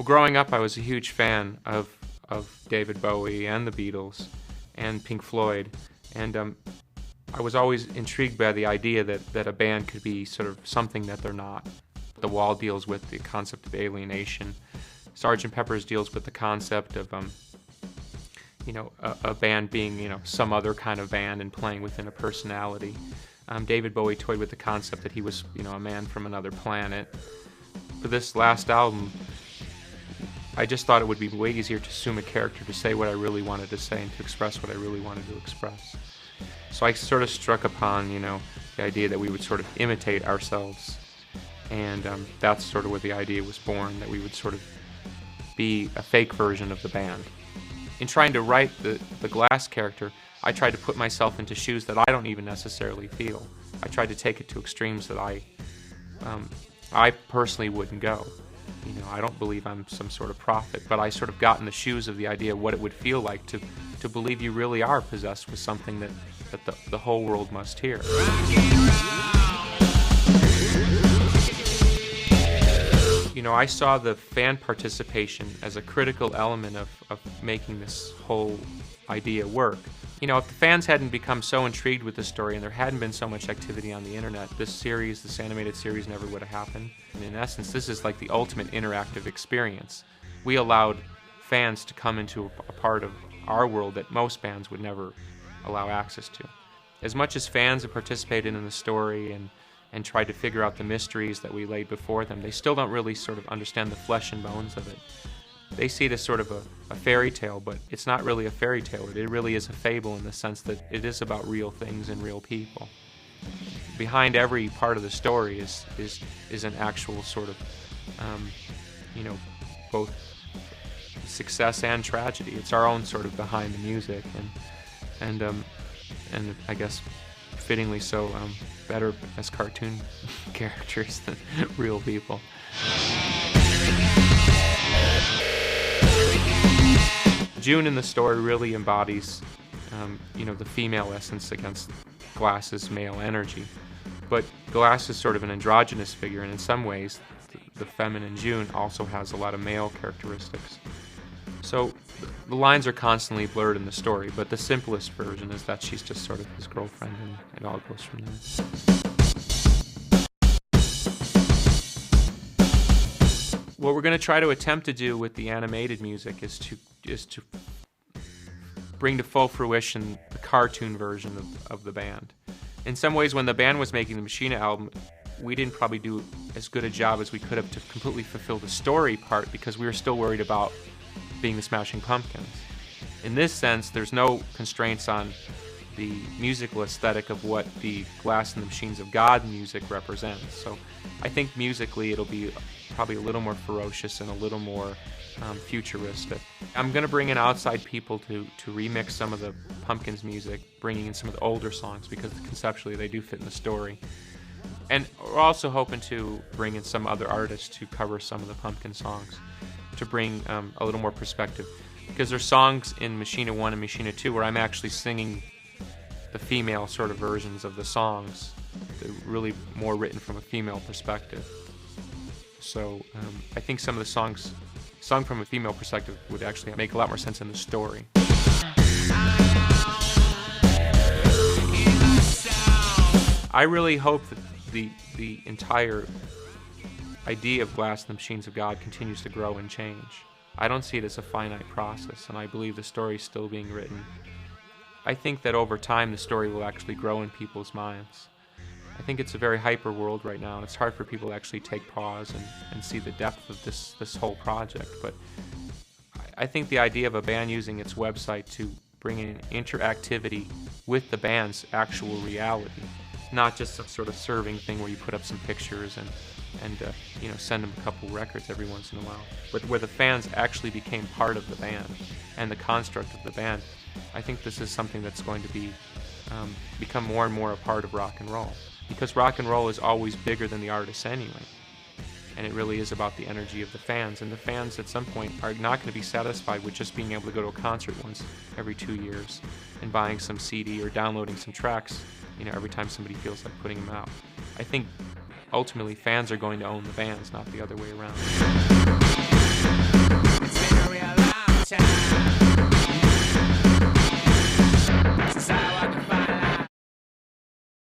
growing up, I was a huge fan of David Bowie and the Beatles and Pink Floyd, and I was always intrigued by the idea that a band could be sort of something that they're not. The Wall deals with the concept of alienation. Sgt. Pepper's deals with the concept of a band being some other kind of band and playing within a personality. David Bowie toyed with the concept that he was a man from another planet. For this last album, I just thought it would be way easier to assume a character to say what I really wanted to say and to express what I really wanted to express. So I sort of struck upon, the idea that we would sort of imitate ourselves. And that's sort of where the idea was born, that we would sort of be a fake version of the band. In trying to write the Glass character, I tried to put myself into shoes that I don't even necessarily feel. I tried to take it to extremes that I personally wouldn't go. I don't believe I'm some sort of prophet, but I sort of got in the shoes of the idea of what it would feel like to believe you really are possessed with something that the whole world must hear. I saw the fan participation as a critical element of making this whole idea work. If the fans hadn't become so intrigued with the story and there hadn't been so much activity on the internet, this animated series never would have happened. And in essence, this is like the ultimate interactive experience. We allowed fans to come into a part of our world that most bands would never allow access to. As much as fans have participated in the story and tried to figure out the mysteries that we laid before them, they still don't really sort of understand the flesh and bones of it. They see it as sort of a fairy tale, but it's not really a fairy tale. It really is a fable in the sense that it is about real things and real people. Behind every part of the story is an actual sort of, both success and tragedy. It's our own sort of behind the music, and I guess fittingly so, better as cartoon characters than real people. June in the story really embodies, the female essence against Glass's male energy. But Glass is sort of an androgynous figure, and in some ways, the feminine June also has a lot of male characteristics. So the lines are constantly blurred in the story, but the simplest version is that she's just sort of his girlfriend, and it all goes from there. What we're going to try to attempt to do with the animated music is to bring to full fruition the cartoon version of the band. In some ways, when the band was making the Machina album, we didn't probably do as good a job as we could have to completely fulfill the story part because we were still worried about being the Smashing Pumpkins. In this sense, there's no constraints on the musical aesthetic of what the Glass and the Machines of God music represents. So I think musically it'll be probably a little more ferocious and a little more futuristic. I'm going to bring in outside people to remix some of the Pumpkins music, bringing in some of the older songs because conceptually they do fit in the story. And we're also hoping to bring in some other artists to cover some of the Pumpkin songs to bring a little more perspective. Because there's songs in Machina 1 and Machina 2 where I'm actually singing the female sort of versions of the songs. They're really more written from a female perspective. So I think some of the songs sung from a female perspective would actually make a lot more sense in the story. I really hope that the entire idea of Glass and the Machines of God continues to grow and change. I don't see it as a finite process, and I believe the story is still being written. I think that over time the story will actually grow in people's minds. I think it's a very hyper world right now, and it's hard for people to actually take pause and see the depth of this whole project. But I think the idea of a band using its website to bring in interactivity with the band's actual reality, not just some sort of serving thing where you put up some pictures and send them a couple records every once in a while, but where the fans actually became part of the band and the construct of the band. I think this is something that's going to be become more and more a part of rock and roll, because rock and roll is always bigger than the artists anyway, and it really is about the energy of the fans, and the fans at some point are not going to be satisfied with just being able to go to a concert once every 2 years and buying some CD or downloading some tracks every time somebody feels like putting them out. I think ultimately fans are going to own the bands, not the other way around.